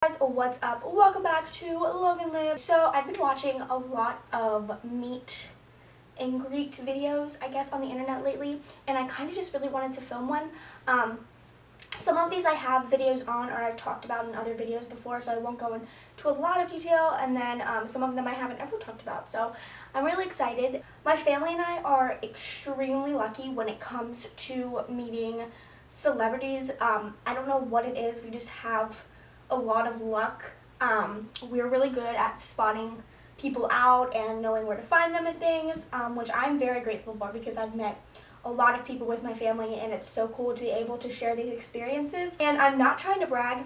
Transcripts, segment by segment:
Guys, what's up? Welcome back to Loghanliv. So I've been watching a lot of meet and greet videos, I guess, on the internet lately, and I kind of just really wanted to film one. Some of these I have videos on, or I've talked about in other videos before, so I won't go into a lot of detail, and then some of them I haven't ever talked about, so I'm really excited. My family and I are extremely lucky when it comes to meeting celebrities. I don't know what it is, we just have a lot of luck. We're really good at spotting people out and knowing where to find them and things, which I'm very grateful for because I've met a lot of people with my family and it's so cool to be able to share these experiences. And I'm not trying to brag,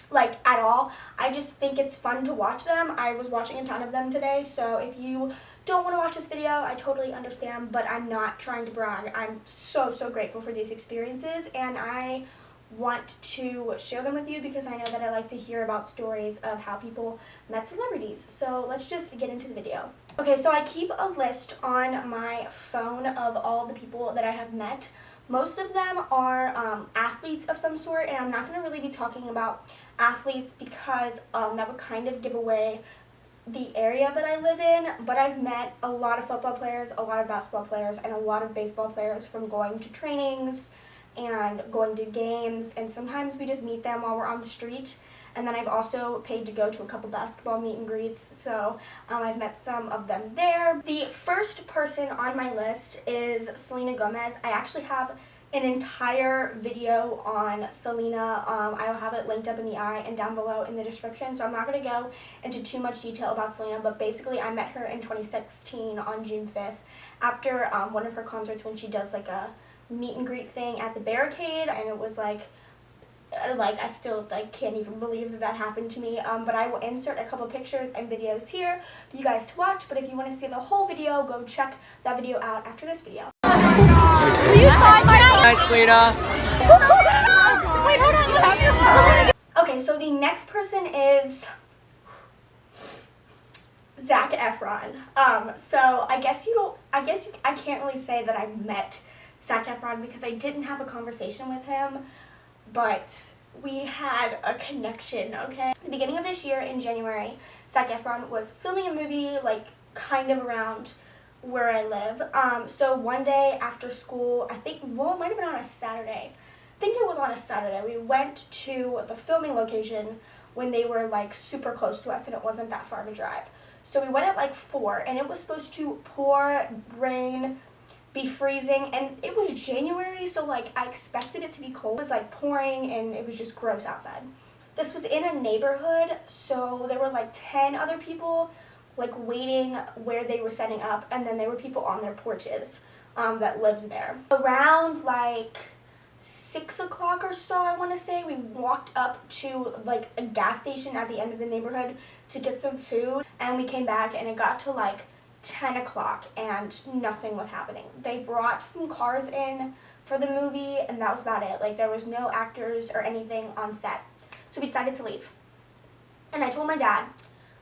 like, at all. I just think it's fun to watch them. I was watching a ton of them today, so if you don't want to watch this video, I totally understand, but I'm not trying to brag. I'm so grateful for these experiences, and I want to share them with you because I know that I like to hear about stories of how people met celebrities. So let's just get into the video. Okay, so I keep a list on my phone of all the people that I have met. Most of them are athletes of some sort, and I'm not going to really be talking about athletes because that would kind of give away the area that I live in, but I've met a lot of football players, a lot of basketball players, and a lot of baseball players from going to trainings and going to games, and sometimes we just meet them while we're on the street. And then I've also paid to go to a couple basketball meet and greets, so I've met some of them there. The first person on my list is Selena Gomez. I actually have an entire video on Selena. I'll have it linked up in the eye and down below in the description, so I'm not going to go into too much detail about Selena, but basically I met her in 2016 on June 5th after one of her concerts when she does like a meet and greet thing at the barricade, and it was like I still can't even believe that happened to me, but I will insert a couple pictures and videos here for you guys to watch. But if you want to see the whole video, go check that video out after this video. Will you sign my Hi, Selena. Wait, hold on. Okay, so the next person is Zac Efron. So I can't really say that I met Zac Efron because I didn't have a conversation with him, but we had a connection, okay? At the beginning of this year in January, Zac Efron was filming a movie like kind of around where I live. So one day after school, it might have been on a Saturday. I think it was on a Saturday. We went to the filming location when they were like super close to us and it wasn't that far of a drive. So we went at like 4 and it was supposed to pour, rain, be freezing, and it was January, so like I expected it to be cold. It was like pouring and it was just gross outside. This was in a neighborhood, so there were like 10 other people like waiting where they were setting up, and then there were people on their porches that lived there. Around like 6 o'clock or so, I want to say, we walked up to like a gas station at the end of the neighborhood to get some food, and we came back and it got to like 10 o'clock and nothing was happening. They brought some cars in for the movie and that was about it. Like, there was no actors or anything on set. So we decided to leave. And I told my dad,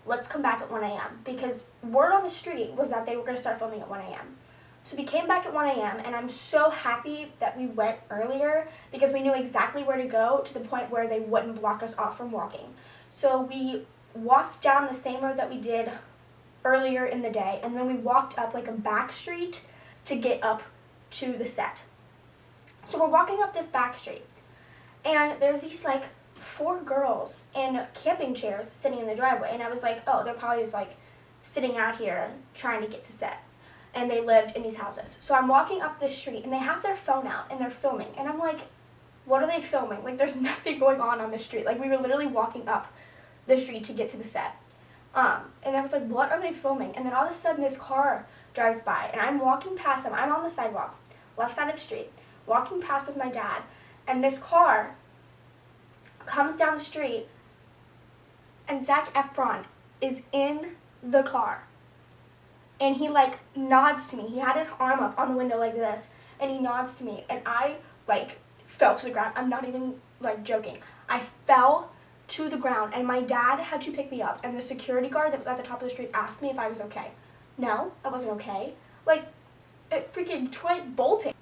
let's come back at 1 a.m. because word on the street was that they were going to start filming at 1 a.m. So we came back at 1 a.m. and I'm so happy that we went earlier because we knew exactly where to go, to the point where they wouldn't block us off from walking. So we walked down the same road that we did earlier in the day, and then we walked up like a back street to get up to the set. So we're walking up this back street, and there's these like 4 girls in camping chairs sitting in the driveway, and I was like, oh, they're probably just like sitting out here trying to get to set, and they lived in these houses. So I'm walking up this street and they have their phone out and they're filming, and I'm like, what are they filming? Like, there's nothing going on the street. Like, we were literally walking up the street to get to the set. And I was like, what are they filming? And then all of a sudden this car drives by and I'm walking past them. I'm on the sidewalk, left side of the street, walking past with my dad, and this car comes down the street and Zac Efron is in the car. And he like nods to me. He had his arm up on the window like this, and he nods to me, and I like fell to the ground. I'm not even like joking. I fell to the ground, and my dad had to pick me up, and the security guard that was at the top of the street asked me if I was okay. No, I wasn't okay. Like, it freaking tried bolting.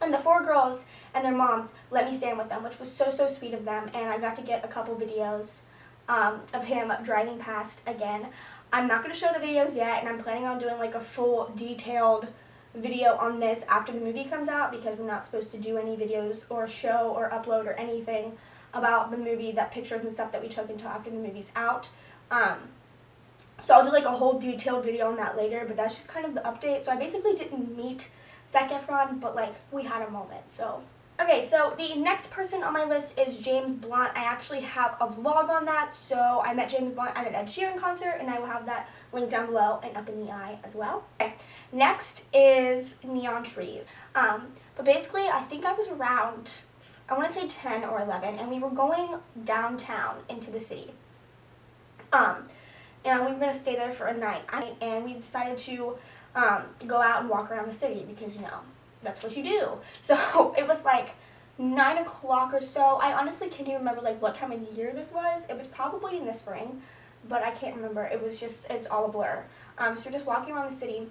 And the 4 girls and their moms let me stand with them, which was so sweet of them, and I got to get a couple videos of him driving past again. I'm not going to show the videos yet, and I'm planning on doing like a full detailed video on this after the movie comes out, because we're not supposed to do any videos or show or upload or anything about the movie, that pictures and stuff that we took until after the movie's out. So I'll do like a whole detailed video on that later, but that's just kind of the update. So I basically didn't meet Zac Efron, but like we had a moment. So okay, so the next person on my list is James Blunt. I actually have a vlog on that. So I met James Blunt at an Ed Sheeran concert, and I will have that linked down below and up in the eye as well. Okay. Next is Neon Trees. But basically I think I was around, I want to say 10 or 11, and we were going downtown into the city. And we were going to stay there for a night, and we decided to go out and walk around the city, because, you know, that's what you do. So it was like 9 o'clock or so. I honestly can't even remember like what time of year this was. It was probably in the spring, but I can't remember. It was just, it's all a blur. So we're just walking around the city,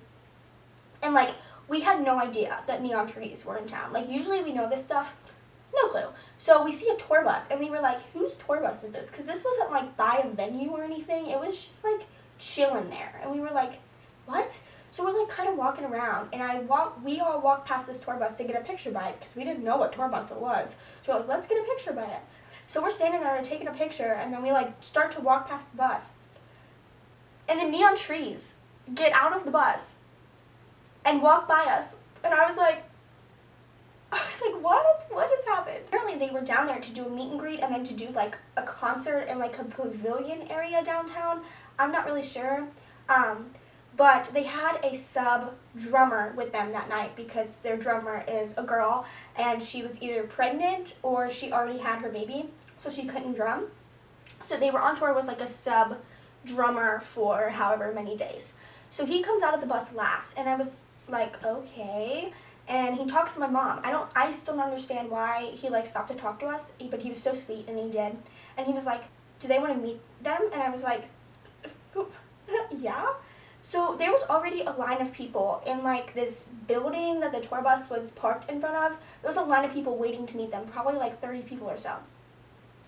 and like we had no idea that Neon Trees were in town. Like usually we know this stuff. No clue. So we see a tour bus, and we were like, whose tour bus is this? Because this wasn't like by a venue or anything. It was just like chilling there. And we were like, what? So we're like kind of walking around, and we all walked past this tour bus to get a picture by it, because we didn't know what tour bus it was. So we're like, let's get a picture by it. So we're standing there and taking a picture, and then we like start to walk past the bus. And the Neon Trees get out of the bus and walk by us. And I was like, what? What has happened? Apparently they were down there to do a meet and greet, and then to do like a concert in like a pavilion area downtown. I'm not really sure. But they had a sub drummer with them that night, because their drummer is a girl, and she was either pregnant or she already had her baby, so she couldn't drum. So they were on tour with like a sub drummer for however many days. So he comes out of the bus last, and I was like, okay. And he talks to my mom. I still don't understand why he like stopped to talk to us, but he was so sweet, and he did. And he was like, do they want to meet them? And I was like, yeah. So there was already a line of people in like this building that the tour bus was parked in front of. There was a line of people waiting to meet them, probably like 30 people or so.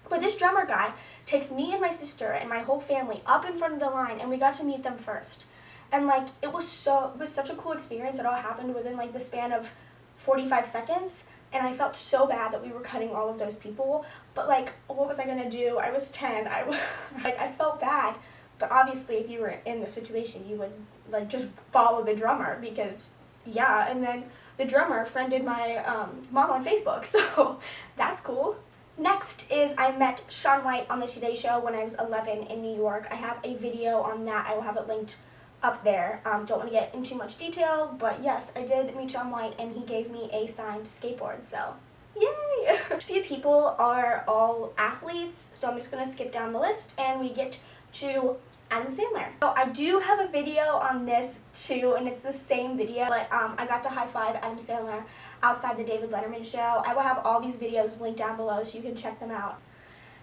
But this drummer guy takes me and my sister and my whole family up in front of the line, and we got to meet them first. And like it was such a cool experience. It all happened within like the span of 45 seconds, and I felt so bad that we were cutting all of those people. But like, what was I gonna do? I was 10. I felt bad. But obviously, if you were in the situation, you would like just follow the drummer, because yeah. And then the drummer friended my mom on Facebook, so that's cool. Next is I met Shaun White on the Today Show when I was 11 in New York. I have a video on that. I will have it linked up there. Don't want to get into too much detail, but yes, I did meet Shaun White, and he gave me a signed skateboard, so yay! A few people are all athletes, so I'm just going to skip down the list, and we get to Adam Sandler. So I do have a video on this too, and it's the same video, but I got to high five Adam Sandler outside the David Letterman show. I will have all these videos linked down below so you can check them out.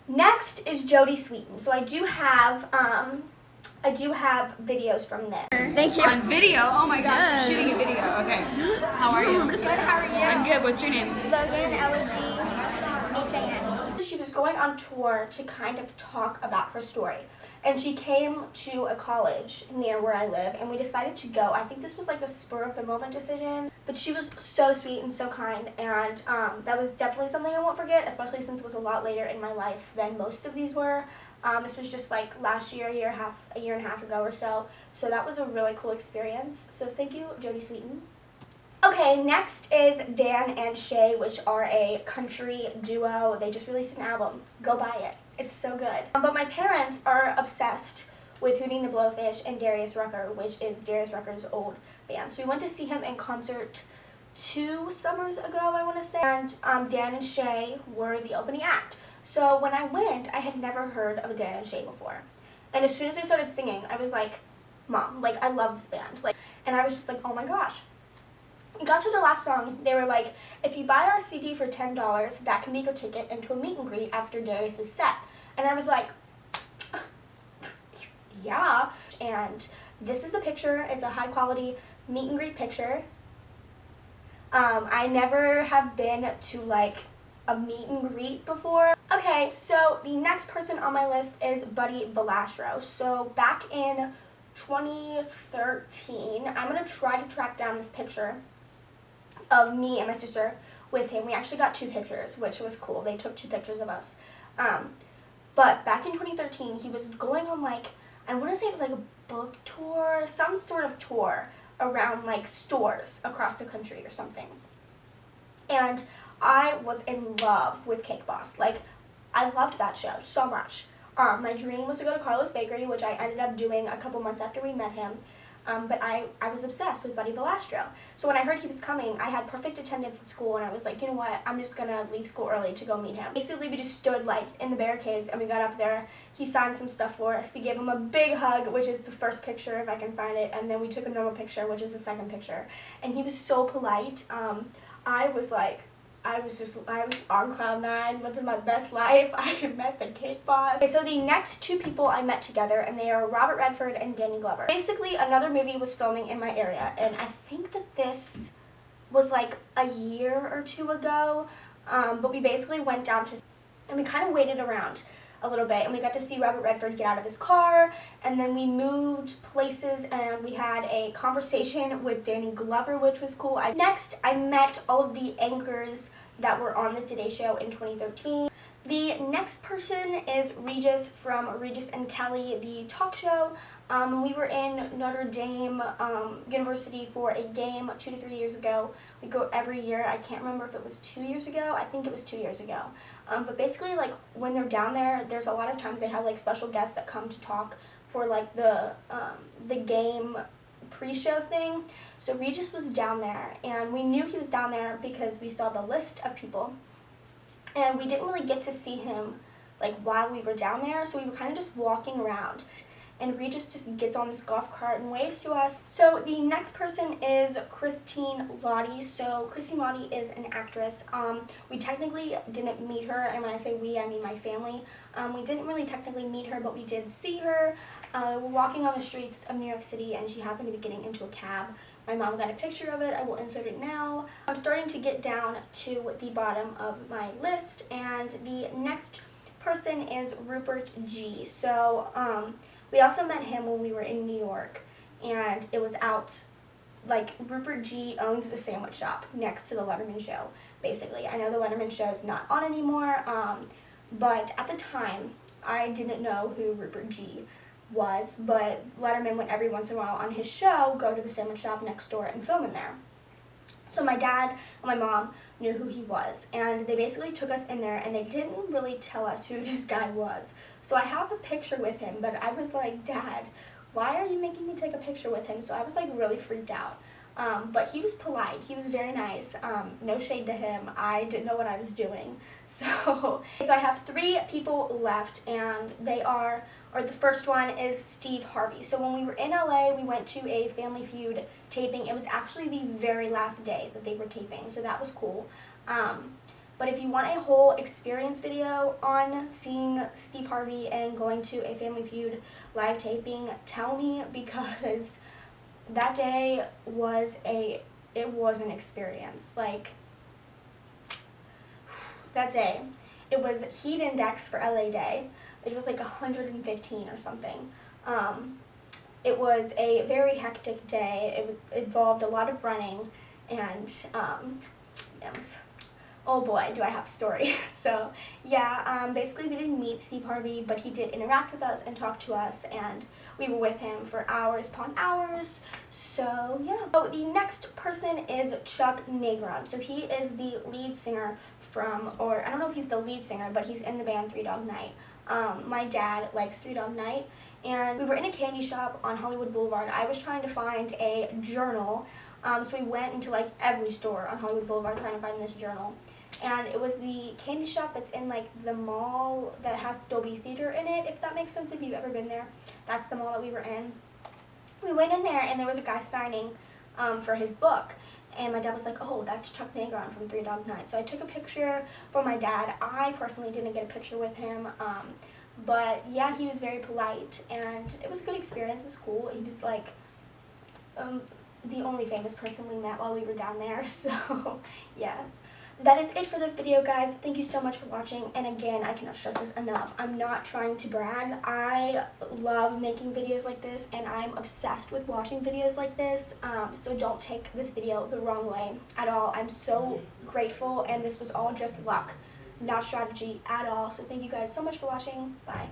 Next is Jodie Sweetin. So I do have videos from there. Thank you. On video? Oh my gosh, Yes. you're shooting a video. Okay. How are you? Good, how are you? I'm good. What's your name? Loghan, Loghan. She was going on tour to kind of talk about her story. And she came to a college near where I live, and we decided to go. I think this was like a spur-of-the-moment decision, but she was so sweet and so kind, and that was definitely something I won't forget, especially since it was a lot later in my life than most of these were. This was just like last year, a year and a half ago or so, so that was a really cool experience. So thank you, Jodie Sweetin. Okay, next is Dan and Shay, which are a country duo. They just released an album. Go buy it. It's so good. But my parents are obsessed with Hootie and the Blowfish and Darius Rucker, which is Darius Rucker's old band. So we went to see him in concert 2 summers ago, I want to say. And Dan and Shay were the opening act. So when I went, I had never heard of Dan and Shay before. And as soon as they started singing, I was like, Mom, like, I love this band. Like, and I was just like, oh my gosh. We got to the last song. They were like, if you buy our CD for $10, that can be your ticket into a meet and greet after Darius' set. And I was like, yeah. And this is the picture. It's a high quality meet and greet picture. I never have been to like a meet and greet before. Okay, so the next person on my list is Buddy Velastro. So back in 2013, I'm going to try to track down this picture of me and my sister with him. We actually got 2 pictures, which was cool. They took 2 pictures of us. But back in 2013, he was going on like, I want to say it was like a book tour, some sort of tour around like stores across the country or something. And I was in love with Cake Boss. Like, I loved that show so much. My dream was to go to Carlos Bakery, which I ended up doing a couple months after we met him. But I was obsessed with Buddy Velastro. So when I heard he was coming, I had perfect attendance at school, and I was like, you know what, I'm just going to leave school early to go meet him. Basically, we just stood like in the barricades, and we got up there. He signed some stuff for us. We gave him a big hug, which is the first picture, if I can find it, and then we took a normal picture, which is the second picture. And he was so polite. I was on cloud 9, living my best life. I met the Cake Boss. Okay, so the next 2 people I met together, and they are Robert Redford and Danny Glover. Basically, another movie was filming in my area, and I think that this was like a year or 2 ago, but we basically went down to, and we kind of waited around a little bit, and we got to see Robert Redford get out of his car, and then we moved places, and we had a conversation with Danny Glover, which was cool. Next, I met all of the anchors that were on the Today Show in 2013. The next person is Regis from Regis and Kelly, the talk show. We were in Notre Dame University for a game 2 to 3 years ago. We go every year. I can't remember if it was 2 years ago. I think it was 2 years ago. But basically, like, when they're down there, there's a lot of times they have like special guests that come to talk for like the game pre-show thing. So Regis was down there, and we knew he was down there because we saw the list of people, and we didn't really get to see him like while we were down there, so we were kind of just walking around, and Regis just gets on this golf cart and waves to us. So the next person is Christine Lottie. So Christine Lottie is an actress. We technically didn't meet her, and when I say we, I mean my family. We didn't really technically meet her, but we did see her. We're walking on the streets of New York City, and she happened to be getting into a cab. My mom got a picture of it. I will insert it now. I'm starting to get down to the bottom of my list, and the next person is Rupert G. So we also met him when we were in New York, and it was out, like, Rupert G owns the sandwich shop next to the Letterman show, basically. I know the Letterman show is not on anymore, but at the time, I didn't know who Rupert G was, but Letterman would every once in a while on his show go to the sandwich shop next door and film in there. So my dad and my mom knew who he was, and they basically took us in there, and they didn't really tell us who this guy was. So I have a picture with him, but I was like, Dad, why are you making me take a picture with him? So I was like really freaked out. But he was polite. He was very nice. No shade to him. I didn't know what I was doing. So I have 3 people left, and they are, or the first one is Steve Harvey. So when we were in LA, we went to a Family Feud taping. It was actually the very last day that they were taping, so that was cool. But if you want a whole experience video on seeing Steve Harvey and going to a Family Feud live taping, tell me, because that day was an experience. Like, that day, it was heat index for LA Day. It was like 115 or something. It was a very hectic day. It involved a lot of running, and oh boy, do I have a story. So yeah, basically we didn't meet Steve Harvey, but he did interact with us and talk to us, and we were with him for hours upon hours. So yeah. So the next person is Chuck Negron. So he is the lead singer from, or I don't know if he's the lead singer, but he's in the band Three Dog Night. My dad likes Three Dog Night, and we were in a candy shop on Hollywood Boulevard. I was trying to find a journal, so we went into like every store on Hollywood Boulevard trying to find this journal. And it was the candy shop that's in like the mall that has Dolby Theater in it, if that makes sense, if you've ever been there. That's the mall that we were in. We went in there, and there was a guy signing for his book. And my dad was like, oh, that's Chuck Negron from Three Dog Night. So I took a picture for my dad. I personally didn't get a picture with him. But yeah, he was very polite, and it was a good experience. It was cool. He was like the only famous person we met while we were down there. So yeah. that is it for this video, guys. Thank you so much for watching, and again, I cannot stress this enough. I'm not trying to brag. I love making videos like this, and I'm obsessed with watching videos like this, so don't take this video the wrong way at all. I'm so grateful, and this was all just luck, not strategy at all. So thank you guys so much for watching. Bye.